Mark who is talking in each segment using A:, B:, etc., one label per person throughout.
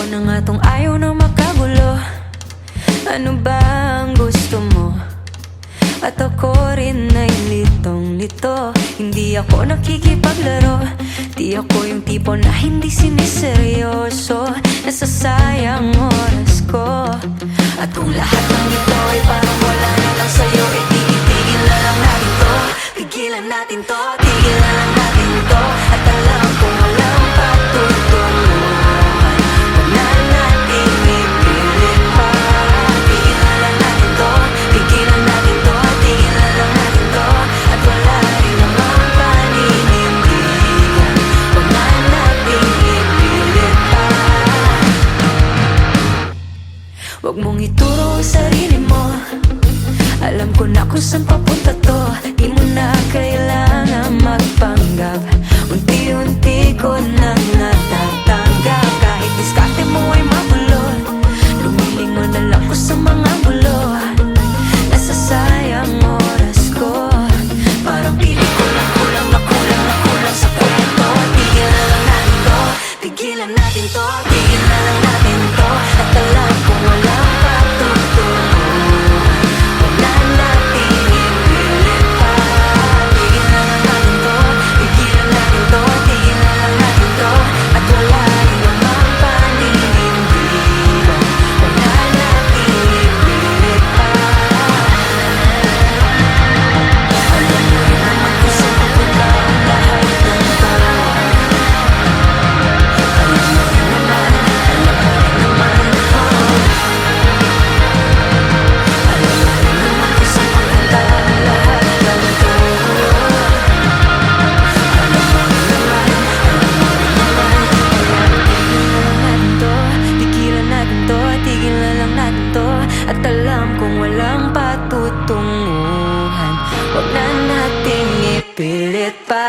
A: na nga tong ayaw na makagulo. Ano ba ang gusto mo? At ako rin ay litong-lito. Hindi ako nakikipaglaro. Di ako yung tipo na hindi siniseryoso. Nasasayang oras ko. At kung lahat ng ito ay parang wala na lang sa'yo, eh di itigil na lang natin to. Tigilan natin to, tigilan lang natin to. At alam kong walang patutunguhan. Huwag na natin ipilit pa. Tigilan lang natin to, tigilan natin to. Tigilan lang natin to. At wala rin namang paninindigan. Huwag na natin ipilit pa. Huwag mong ituro ang sarili mo. Alam ko na kung saan papunta to. Di mo na kailangan magpanggap. Unti-unti ko nang natatanggap. Kahit diskarte mo ay magulo, lumilingon na lang ko sa mga gulo. Nasasayang oras ko. Parang pili ko lang kulang na kulang na kulang sa kwento. Tigilan na lang natin to, tigilan natin to. Tigilan na lang natin to. At alam kong walang patutunguhan. Huwag na natin ipilit pa. Tigilan na lang natin to, tigilan natin to. Tigilan lang natin to. At wala rin namang paninindigan. Huwag na natin ipilit pa. Alam mo rin naman kung saan papunta ang lahat ng to. Alam mo rin naman, alam mo rin naman ako. Alam mo rin naman kung saan papunta ang lahat ng to. Alam mo rin naman, tigilan natin to, tigilan lang natin to. At alam kong walang patutunguhan. Huwag na nating ipilit pa.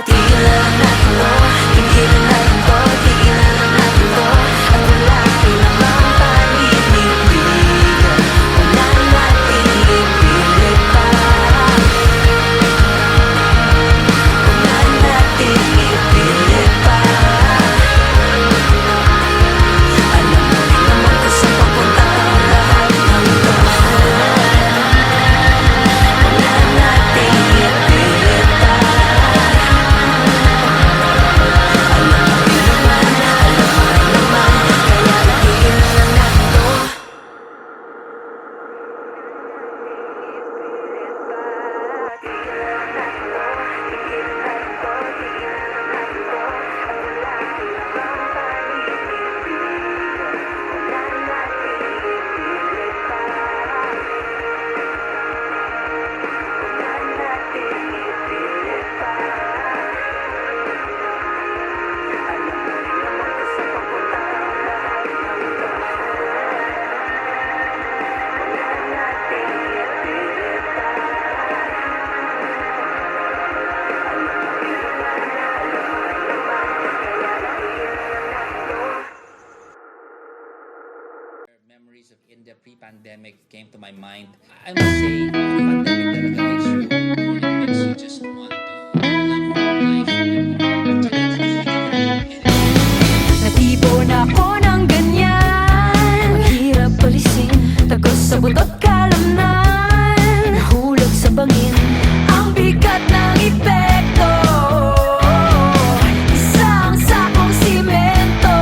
A: Tigilan lang natin to, tigilan natin to. Tigilan lang natin to. At wala rin namang paninindigan. Huwag na nating ipilit pa. Huwag na nating ipilit pa. Alam mo rin naman kung saan papunta ang lahat ng to. Huwag na nating ipilit pa. Alam mo rin naman, kaya tigilan lang natin to.
B: Memories of India pre-pandemic came to my mind. I must say, the pandemic talaga makes you just want to live life.
A: Natipon ako ng ganyan. Mahirap palisin, tagos sa butot kalamnan. Nahulog sa bangin, ang bigat ng epekto. Isang sakong simento.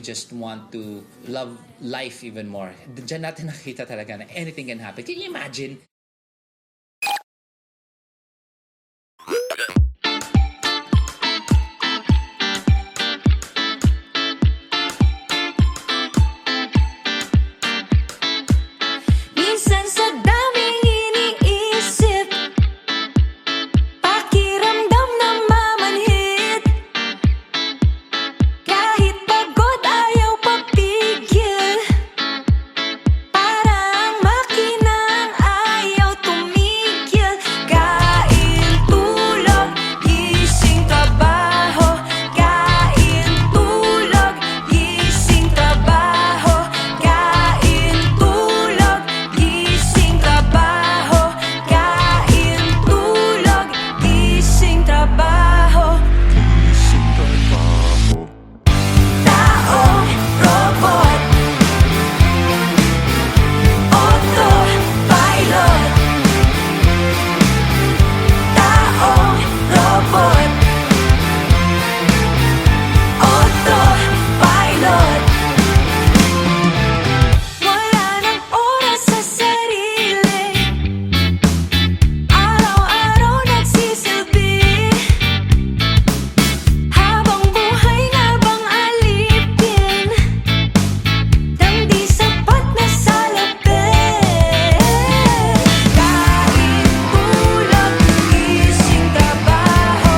B: just want to love life even more. Diyan natin nakita talaga na anything can happen. Can you imagine?
A: Minsan sa daming iniisip, pakiramdam na mamanhid. Kahit pagod ayaw papigil, parang makinang ayaw tumigil. Kain, tulog, gising, trabaho. Kain, tulog, gising, trabaho. Kain, tulog, gising, trabaho. Kain, tulog, gising, trabaho. Taong robot, autopilot. Taong robot, autopilot. Wala nang oras sa sarili, araw-araw nagsisilbi. Habang buhay nga bang alipin, nang di sapat na salapin. Kain, tulog, gising, trabaho.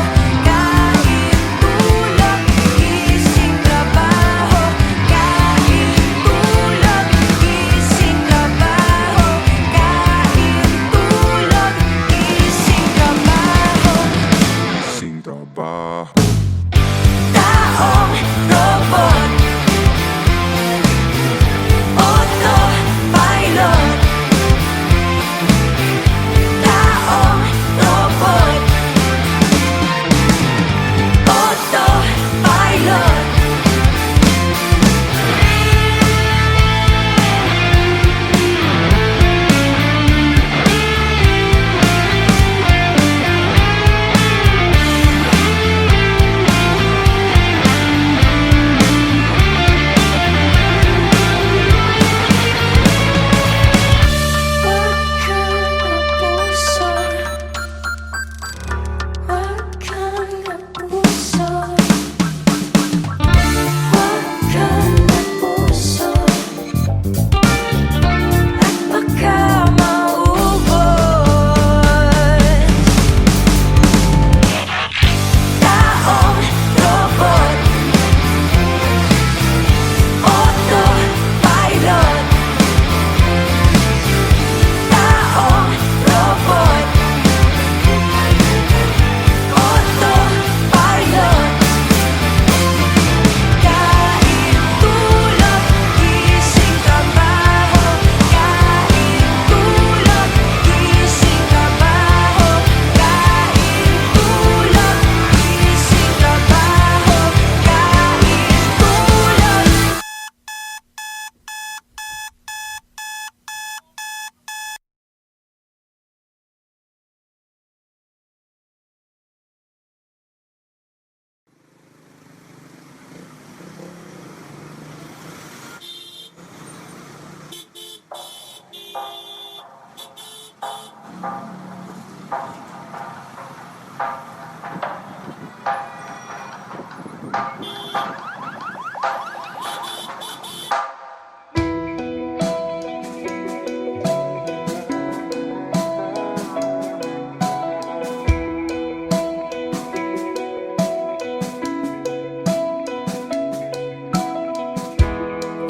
A: Kain, tulog, gising, trabaho. Kain, tulog, gising, trabaho. Kain, tulog, gising, trabaho. Taong robot, autopilot. Taong robot, autopilot. Wag kang magpuso, wag kang magpuso, at baka maubos. Taong robot, autopilot. Taong robot, autopilot. Kain, tulog, gising, trabaho. Kain, tulog, gising, trabaho. Kain, tulog, gising, trabaho. Kain, tulog.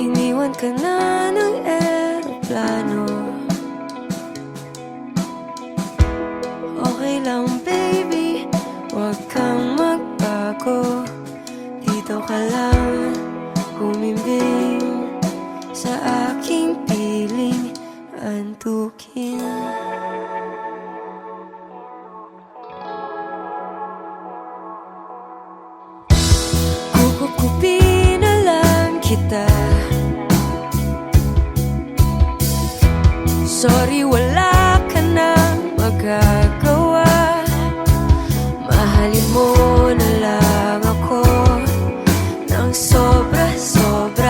A: Iniwan ka na ng eroplano. Okay lang baby, wag kang magbago. Dito ka lang humimbing sa aking piling antukin. Kukupin na lang kita. Sorry, wala ka nang magagawa. Mahalin mo na lang ako ng sobra-sobra.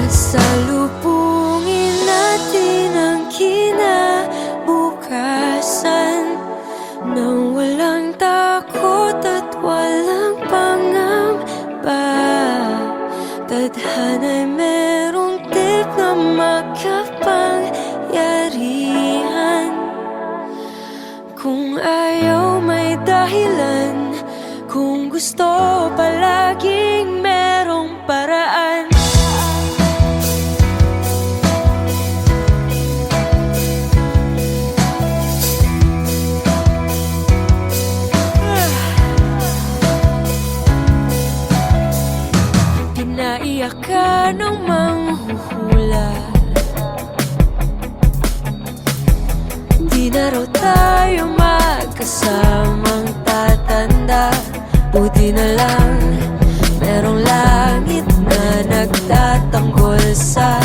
A: Sasalubungin natin ang kinabukasan nang walang takot at walang pangamba. Tadhana'y merong tip na makapangyarihan. Kung ayaw may dahilan, kung gusto palaging merong paraan. Pinaiyak ka ng manghuhula, di na raw tayo magkasamang tatanda. Buti na lang merong langit na nagtatanggol sa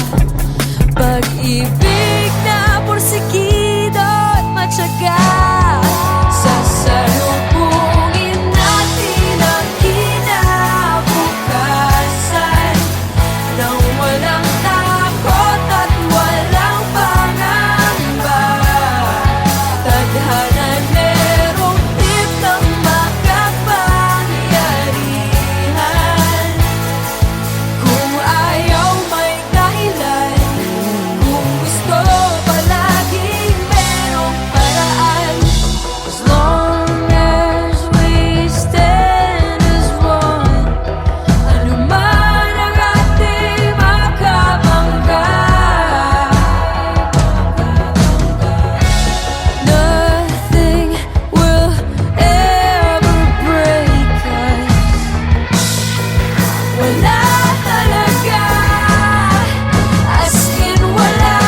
A: pag-ibig na porsigido at matyaga. Sasalubungin natin ang kinabukasan nang walang takot at walang pangamba. Tadhana'y merong tip ng makapangyarihan. Kung ayaw may dahilan, kung gusto palaging merong paraan. As long as we stand as one, ano man ang ating makabangga. Nothing will ever break us. Wala talaga, as in wala.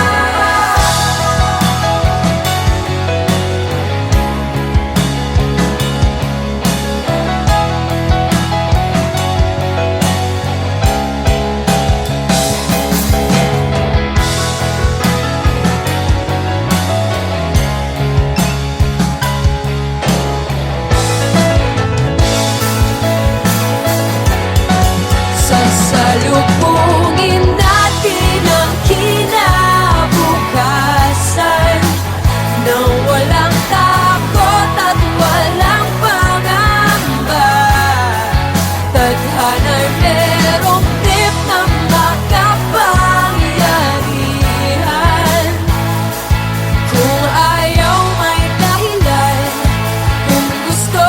A: Sasalubungin natin ang kinabukasan nang walang takot at walang pangamba. Tadhana'y merong tip na makapangyarihan. Kung ayaw may dahilan, kung gusto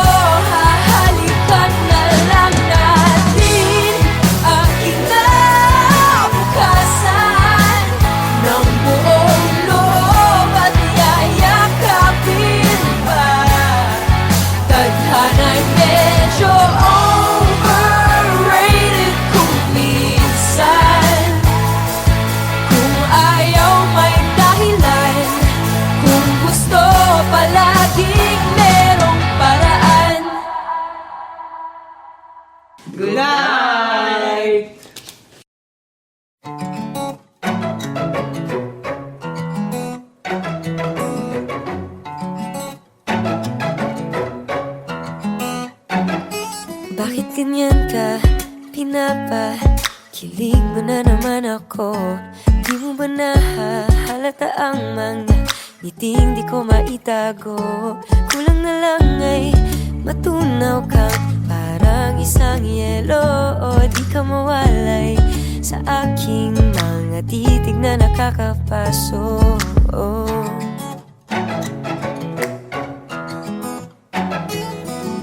A: hahalikan na lang natin ang kinabukasan ng buong loob at yayakapin pa. Tadhana'y medyo overrated kung minsan. Kung ayaw may dahilan, kung gusto palaging merong paraan.
C: Good night!
A: Bakit ganyan ka? Pinapakilig mo na naman ako. Di mo ba nahahalata ang mga ngiting di ko maitago? Kulang na lang ay matunaw kang parang isang yelo. O di ka mawalay sa aking mga titig na nakakapaso.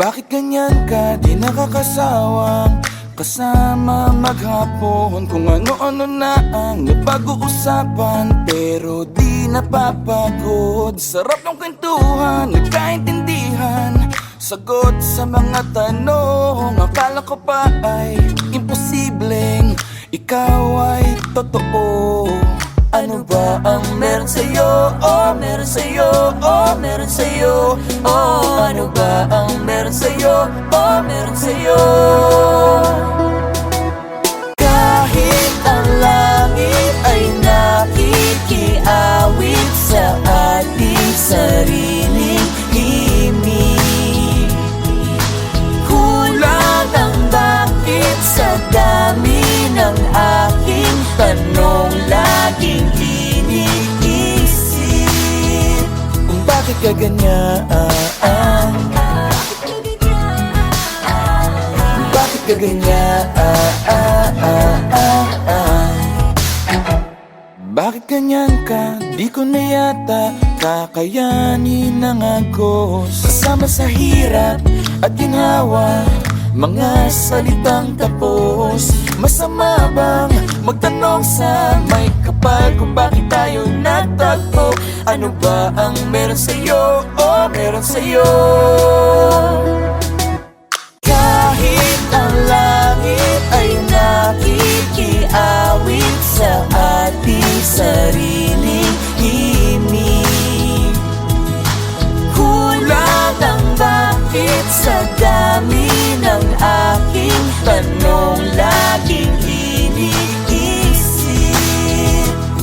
C: Bakit ganyan ka? Di nakakasawang kasama maghapon. Kung ano-ano na ang napag-uusapan, pero di napapagod. Sarap ng kwentuhan, nagkaintindihan, sagot sa mga tanong. Akala ko pa ay imposibleng ikaw ay totoo. Ano ba ang meron sa'yo? Oh, meron sa'yo. Oh, meron sa'yo. Oh, ano ba ang meron sa'yo? Oh, meron sa'yo. Kahit ang langit ay nakikiawit sa ating sariling himig, kulang ang bakit sa dami ng aking tanong. ganyan? Bakit ka ganyan? Bakit ganyan ka? Di ko na yata kakayanin ang agos. Kasama sa hirap at ginhawa, mga salitang tapos. Masama bang magtanong sa may kapal kung bakit tayo nagtagpo? Ano ba ang meron sa'yo? Oh, meron sa'yo. Kahit ang langit ay nakikiawit sa ating sariling himig, kulang ang bakit sa dami ng aking tanong laging iniisip.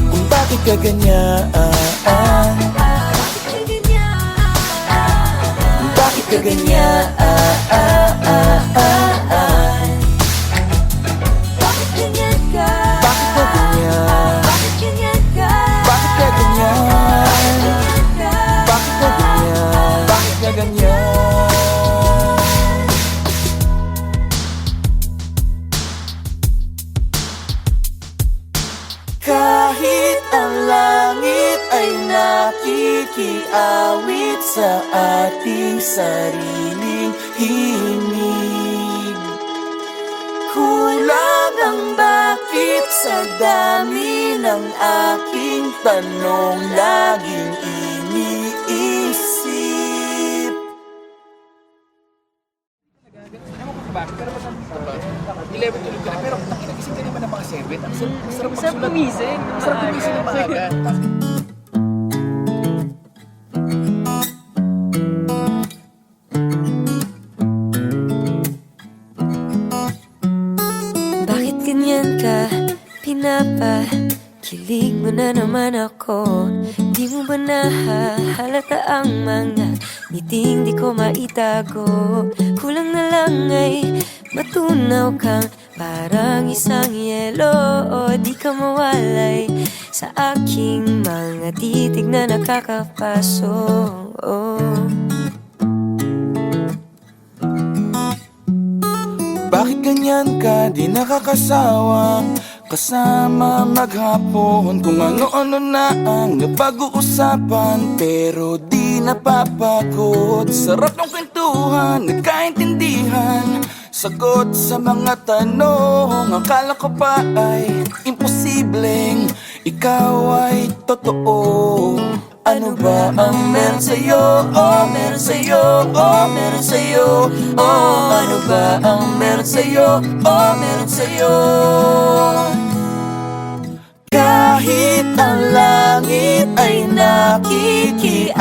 C: Kung bakit ka ganyan? Bakit ka ganyan?
A: Bakit ganyan ka?
C: Bakit ka ganyan?
A: Bakit ganyan ka?
C: Bakit ka ganyan?
A: Bakit ganyan ka?
C: Bakit ka ganyan? Bakit ka ganyan? Kahit ang langit ay nakikiawit sa ating sariling himig, kulang ang bakit sa dami ng aking tanong laging iniisip.
D: Bakit? Pero ba't ang 11 tulog ka na, pero nagising ka naman ng mga 7. Ang sarap
E: Sarap gumising.
D: Ang sarap gumising ng maaga.
A: Bakit ganyan ka? Pinapakilig mo na naman ako. Di mo ba nahahalata ang mga ngiting di ko maitago? Kulang na lang ay matunaw kang parang isang yelo. Di ka mawalay sa aking mga titig na nakakapaso.
C: Bakit ganyan ka? Di nakakasawang kasama maghapon. Kung ano-ano na ang napag-uusapan, pero di napapagod. Sarap ng kwentuhan, nagkaintindihan, sagot sa mga tanong. Akala ko pa ay imposibleng ikaw ay totoo. Ano ba ang meron sa'yo? Oh, meron sa'yo. Oh, meron sa'yo. Oh, ano ba ang meron sa'yo? Oh, meron sa'yo. Kahit ang langit ay nakikiawit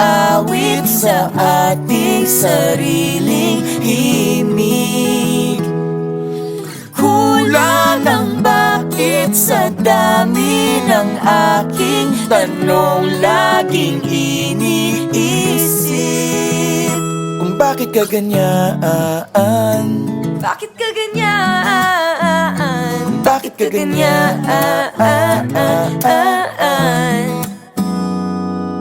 C: sa ating sariling himig, kulang ang bakit sa dami ng aking tanong laging iniisip. Kung bakit ka ganyan?
A: Bakit ka ganyan?
C: Bakit ka ganyan?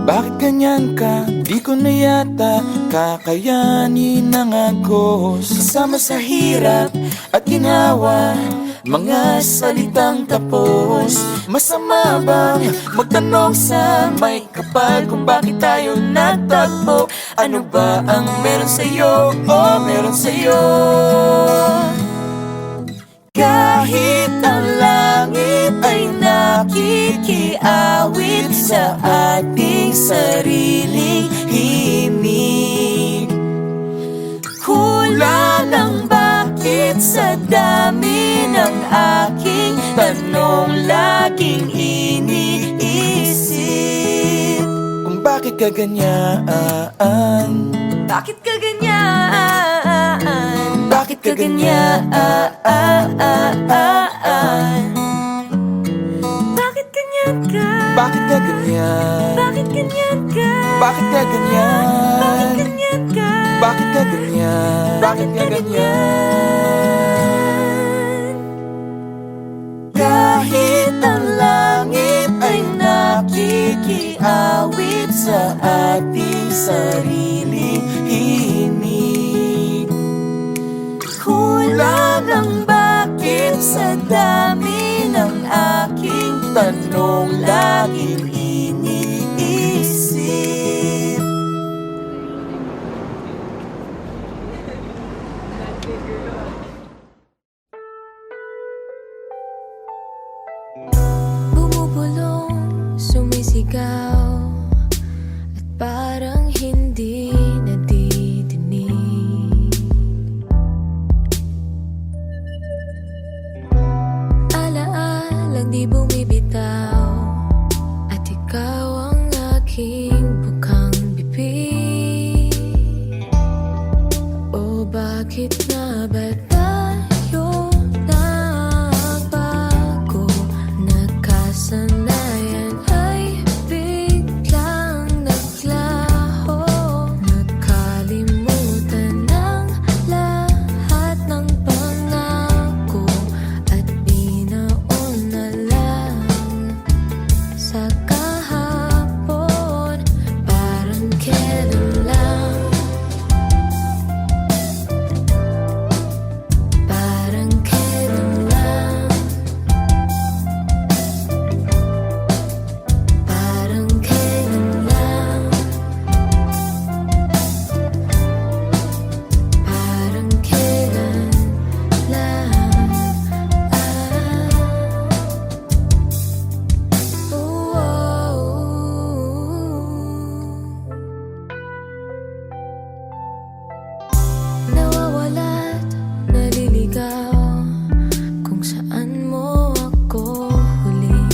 C: Bakit ganyan ka? Di ko na yata kakayanin ang agos. Kasama sa hirap at ginhawa, mga salitang tapos. Masama bang magtanong sa may kapal kung bakit tayo nagtagpo? Ano ba ang meron sa'yo? Oh, meron sa'yo. Kahit ang langit ay nakikiawit sa ating sariling himig, kulang ang bakit sa dami ng aking tanong laging iniisip. Kung bakit ka ganyan?
A: Bakit ka ganyan?
C: Bakit ka ganyan?
A: Bakit ganyan ka?
C: Bakit ka ganyan?
A: Bakit ganyan ka?
C: Bakit ka ganyan?
A: Bakit ganyan ka?
C: Bakit ka ganyan? Bakit ka ganyan? Kahit ang langit ay nakikiawit sa ating sarili, dami ng aking tanong laging iniisip.
A: Bumubulong, sumisigaw, at parang hindi nadidinig. Alaalang di bumibitaw, at ikaw ang aking bukang bibig. O bakit nga ba tayo nagbago? Nagkasanayan ay biglang naglaho. Nakalimutan ng lahat ng pangako, at binaon na lang sa kahapon. Parang kailan lang, parang kailan lang, parang kailan lang, parang kailan lang. Nawawala't naliligaw kung saan mo ako huling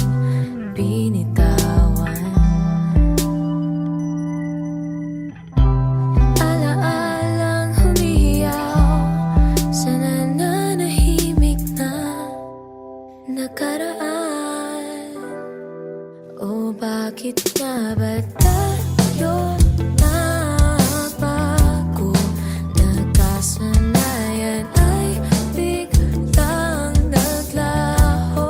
A: binitawan. Alaalang humihiyaw sa nananahimik na nakaraan. O bakit nga ba tayo nagbago? Nagkasanayan ay biglang naglaho.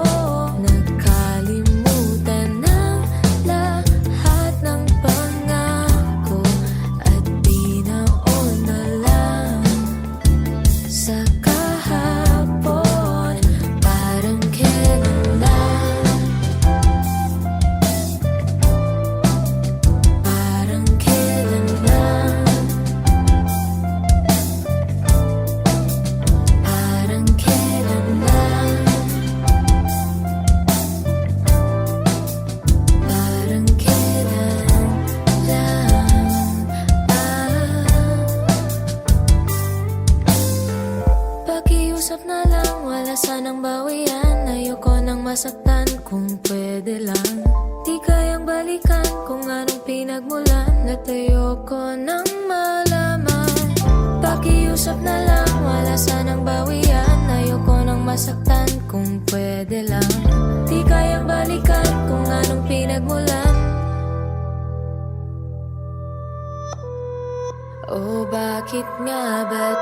A: Nakalimutan ng lahat ng pangako, at binaon na lang sa kahapon. Parang kailan lang, parang kailan lang, parang kailan lang, parang kailan lang. Pakiusap na lang, wala sanang bawian. Ayoko nang masaktan, kung pwede lang. Di kayang balikan kung anong pinagmulan, at ayoko nang malaman. Pakiusap na lang, wala sanang bawian. Ayoko nang masaktan, kung pwede lang. Di kayang balikan kung anong pinagmulan. O bakit nga ba